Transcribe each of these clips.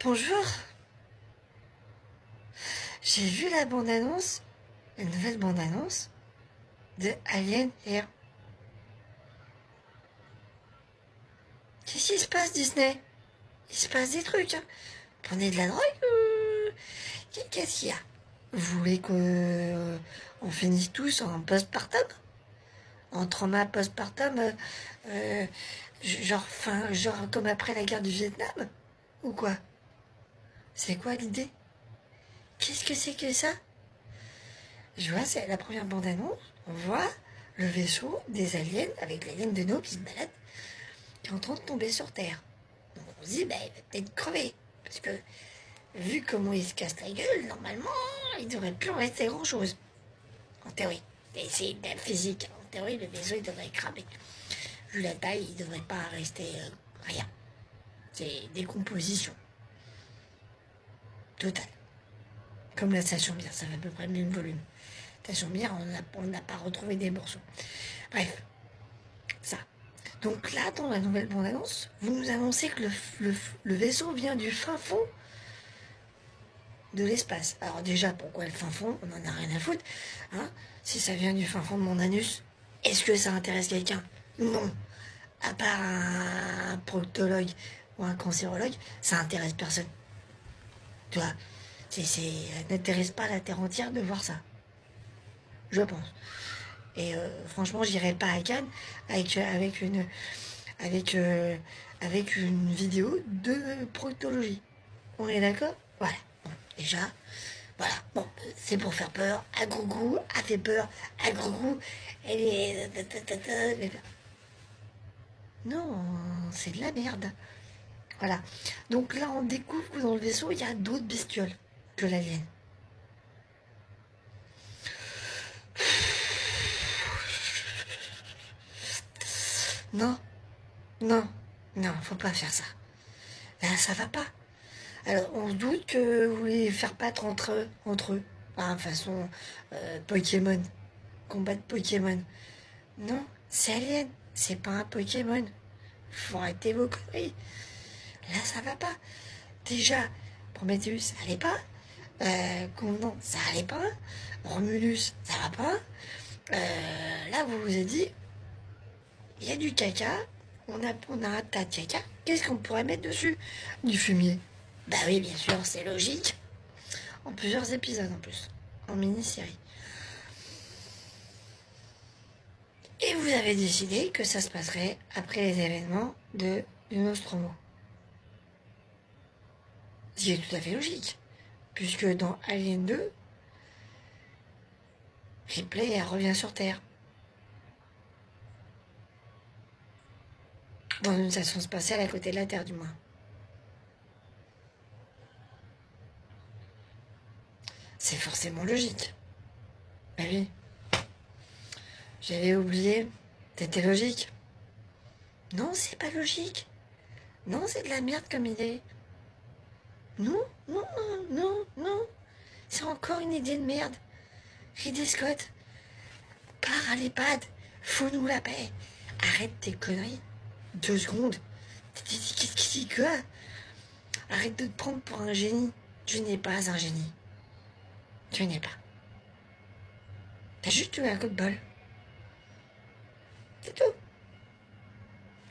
Bonjour, j'ai vu la bande-annonce, la nouvelle bande-annonce de Alien Air. Qu'est-ce qui se passe, Disney? Il se passe des trucs, hein. Prenez de la drogue qu'est-ce qu'il y a? Vous voulez qu'on finisse tous en postpartum? En trauma postpartum, genre comme après la guerre du Vietnam? Ou quoi? C'est quoi l'idée? Qu'est-ce que c'est que ça? Je vois, c'est la première bande-annonce. On voit le vaisseau des aliens avec l'alien de nous qui se balade, qui est en train de tomber sur Terre. Donc on se dit, bah, il va peut-être crever. Parce que, vu comment il se casse la gueule, normalement, il devrait plus en rester grand-chose. En théorie. Et c'est de la physique. En théorie, le vaisseau, il devrait cramer. Vu la taille, il devrait pas rester rien. C'est décomposition. Totale. Comme la station Mir, ça fait à peu près le même volume. Station Mir, on n'a pas retrouvé des morceaux. Bref, ça. Donc là, dans la nouvelle bande-annonce, vous nous annoncez que le vaisseau vient du fin fond de l'espace. Alors déjà, pourquoi le fin fond? On n'en a rien à foutre. Hein, si ça vient du fin fond de mon anus, est-ce que ça intéresse quelqu'un? Non. À part un proctologue ou un cancérologue, ça intéresse personne. Tu vois, ça n'intéresse pas la Terre entière de voir ça. Je pense. Et franchement, j'irai pas à Cannes avec une vidéo de proctologie. On est d'accord? Voilà. Bon, déjà, voilà. Bon, c'est pour faire peur. À Grougou a fait peur. À Grougou, elle est... Non, c'est de la merde. Voilà. Donc là, on découvre que dans le vaisseau, il y a d'autres bestioles que l'alien. Non, non, non, faut pas faire ça. Là, ça va pas. Alors, on se doute que vous voulez faire battre entre eux. Enfin, façon Pokémon. Combat de Pokémon. Non, c'est Alien. C'est pas un Pokémon. Faut arrêter vos conneries. Là, ça va pas. Déjà, Prometheus, ça allait pas. Covenant, ça allait pas. Romulus, ça va pas. Là, vous vous êtes dit, il y a du caca. On a un tas de caca. Qu'est-ce qu'on pourrait mettre dessus? Du fumier. Bah oui, bien sûr, c'est logique. En plusieurs épisodes en plus. En mini-série. Et vous avez décidé que ça se passerait après les événements du Nostromo. Ce qui est tout à fait logique. Puisque dans Alien 2, Ripley, elle revient sur Terre. Dans une station spatiale à côté de la Terre, du moins. C'est forcément logique. Bah oui. J'avais oublié. C'était logique. Non, c'est pas logique. Non, c'est de la merde comme idée. Non, non, non, non, non. C'est encore une idée de merde. Ridley Scott, pars à l'EHPAD. Fous-nous la paix. Arrête tes conneries. 2 secondes. Qu'est-ce qui quoi? Arrête de te prendre pour un génie. Tu n'es pas un génie. Tu n'es pas. T'as juste eu un coup de bol. C'est tout.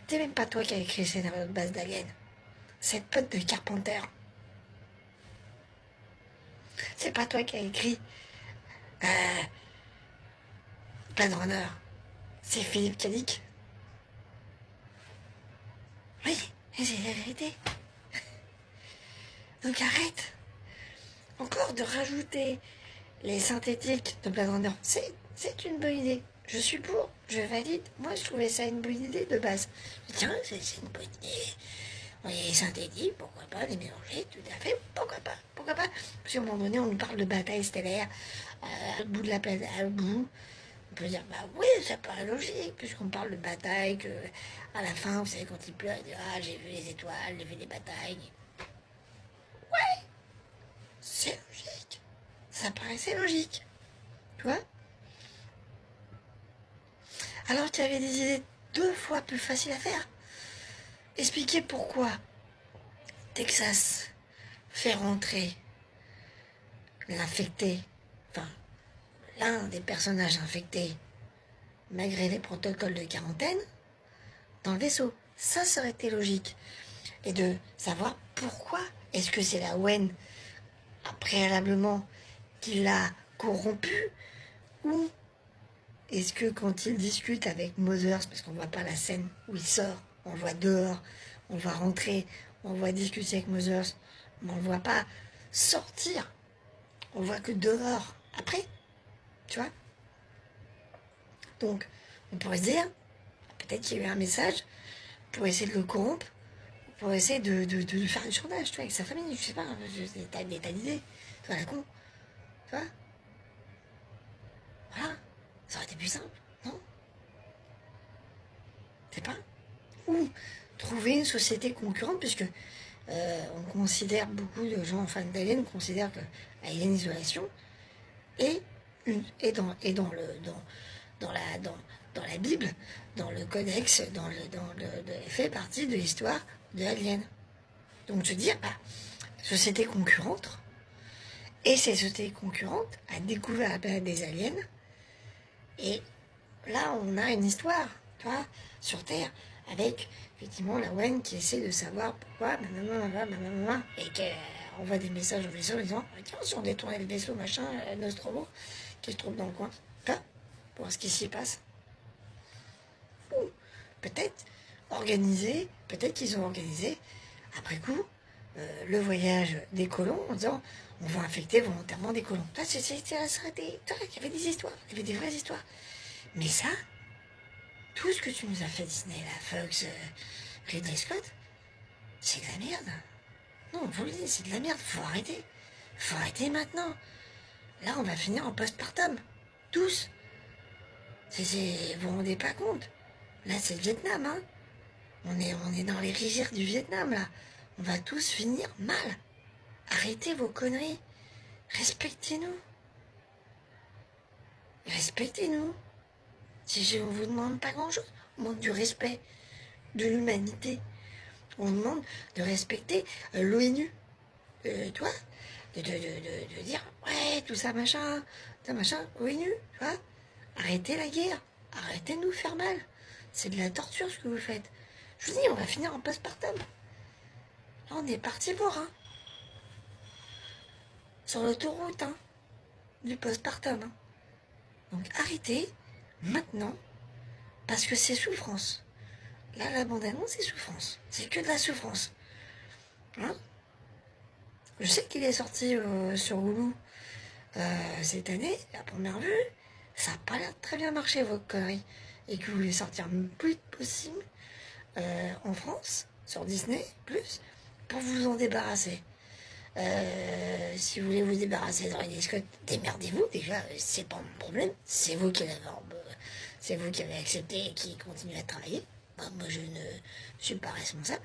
C'est même pas toi qui as écrit le scénario de base d'Alien. Cette pote de Carpenter. C'est pas toi qui as écrit Blade Runner. C'est Philippe Cadic. Oui, c'est la vérité. Donc arrête encore de rajouter les synthétiques de Blade Runner. C'est une bonne idée. Je suis pour, je valide. Moi, je trouvais ça une bonne idée de base. Tiens, c'est une bonne idée. Les synthétiques, pourquoi pas les mélanger, tout à fait, pourquoi pas. Parce qu'à un moment donné, on nous parle de bataille stellaire, à bout de la planète, à bout. On peut dire, bah oui, ça paraît logique, puisqu'on parle de bataille, que à la fin, vous savez, quand il pleure, il dit, ah, j'ai vu les étoiles, j'ai vu des batailles. Ouais, c'est logique. Ça paraissait logique. Tu vois? Alors tu avais des idées 2 fois plus faciles à faire. Expliquer pourquoi Texas faire entrer l'infecté, enfin, l'un des personnages infectés, malgré les protocoles de quarantaine, dans le vaisseau. Ça aurait été logique. Et de savoir pourquoi est-ce que c'est la Wen, préalablement, qui l'a corrompu, ou est-ce que quand il discute avec Mothers, parce qu'on ne voit pas la scène où il sort, on le voit dehors, on le voit rentrer, on le voit discuter avec Mothers, mais on ne le voit pas sortir, on le voit que dehors, après, tu vois. Donc, on pourrait se dire, peut-être qu'il y a eu un message pour essayer de le corrompre, pour essayer de lui faire du chantage, tu vois, avec sa famille, je sais pas, t'as des tas d'idées, tu vois, la con, tu vois. Voilà, ça aurait été plus simple, non? C'est pas? Ou trouver une société concurrente, puisque on considère, beaucoup de gens fans d'Alien considèrent que Alien Isolation dans la Bible, dans le codex, fait partie de l'histoire de Alien. Donc se dire, société concurrente, et ces sociétés concurrentes a découvert la planète des aliens, et là on a une histoire, tu vois, sur Terre, avec effectivement la Wen qui essaie de savoir pourquoi, et qui envoie des messages au vaisseau en disant, tiens, si on détournait le vaisseau, machin, Nostromo, qui se trouve dans le coin, là, pour voir ce qui s'y passe. Ou peut-être organiser, peut-être qu'ils ont organisé, après coup, le voyage des colons en disant, on va infecter volontairement des colons. Là, il y avait des histoires, il y avait des vraies histoires. Mais ça, tout ce que tu nous as fait, Disney, la Fox, Ridley Scott, c'est de la merde. Non, je vous le dis, c'est de la merde, faut arrêter. Faut arrêter maintenant. Là, on va finir en postpartum. Tous. Vous vous rendez pas compte? Là, c'est le Vietnam, hein. On est dans les rivières du Vietnam, là. On va tous finir mal. Arrêtez vos conneries. Respectez-nous. Respectez-nous. Si on vous demande pas grand-chose, on demande du respect, de l'humanité. On demande de respecter l'ONU. Toi, de dire, ouais, tout ça, machin, ONU, tu vois. Arrêtez la guerre. Arrêtez de nous faire mal. C'est de la torture, ce que vous faites. Je vous dis, on va finir en postpartum. Là, on est parti pour, hein. Sur l'autoroute, hein. Du postpartum, hein. Donc, arrêtez, maintenant, parce que c'est souffrance. Là, la bande-annonce, c'est souffrance. C'est que de la souffrance. Hein? Je sais qu'il est sorti sur Hulu cette année, la première vue. Ça n'a pas l'air de très bien marché, vos conneries. Et que vous voulez sortir le plus vite possible en France, sur Disney+, pour vous en débarrasser. Si vous voulez vous débarrasser de Ridley Scott, démerdez-vous. Déjà, c'est pas mon problème. C'est vous qui avez accepté et qui continuez à travailler. Moi, je ne suis pas responsable.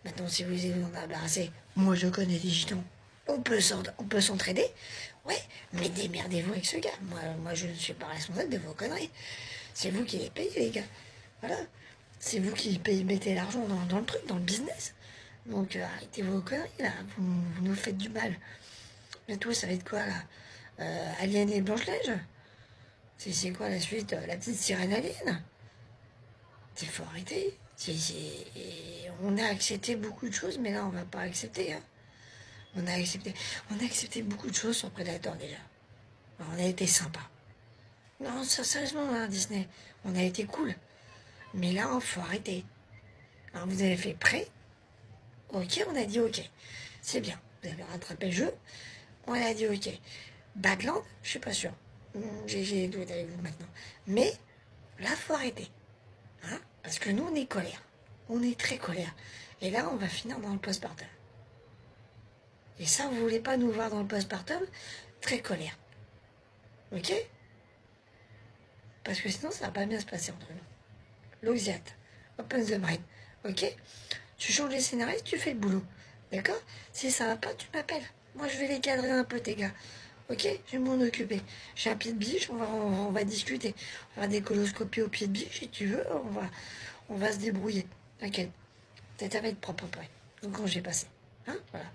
Maintenant, si vous voulez vous en débarrasser, moi, je connais des gitans. On peut s'entraider. Ouais, mais démerdez-vous avec ce gars. Moi, je ne suis pas responsable de vos conneries. C'est vous qui les payez, les gars. Voilà. C'est vous qui mettez l'argent dans le truc, dans le business. Donc, arrêtez vos conneries, là. Vous nous faites du mal. Bientôt, ça va être quoi, là Alien et Blanche-Neige. C'est quoi la suite? La petite sirène alien. Il faut arrêter. On a accepté beaucoup de choses, mais là, on va pas accepter. Hein. On a accepté beaucoup de choses sur Predator, déjà. Alors, on a été sympa. Non, sérieusement, hein, Disney, on a été cool. Mais là, il faut arrêter. Alors, vous avez fait prêt. Ok, on a dit ok. C'est bien. Vous avez rattrapé le jeu. On a dit ok. Badland, je suis pas sûr. J'ai doute avec vous maintenant. Mais là, faut arrêter. Hein? Parce que nous, on est colère. On est très colère. Et là, on va finir dans le postpartum. Et ça, vous voulez pas nous voir dans le postpartum? Très colère. Ok? Parce que sinon, ça va pas bien se passer entre nous. L'Oxiat. Open the brain. Ok? Tu changes les scénaristes, tu fais le boulot. D'accord? Si ça va pas, tu m'appelles. Moi, je vais les cadrer un peu, tes gars. Ok? Je vais m'en occuper. J'ai un pied de biche, on va discuter. On va des coloscopies au pied de biche, si tu veux. On va se débrouiller. T'inquiète. Ça va être propre après. Donc, quand j'ai passé. Hein? Voilà.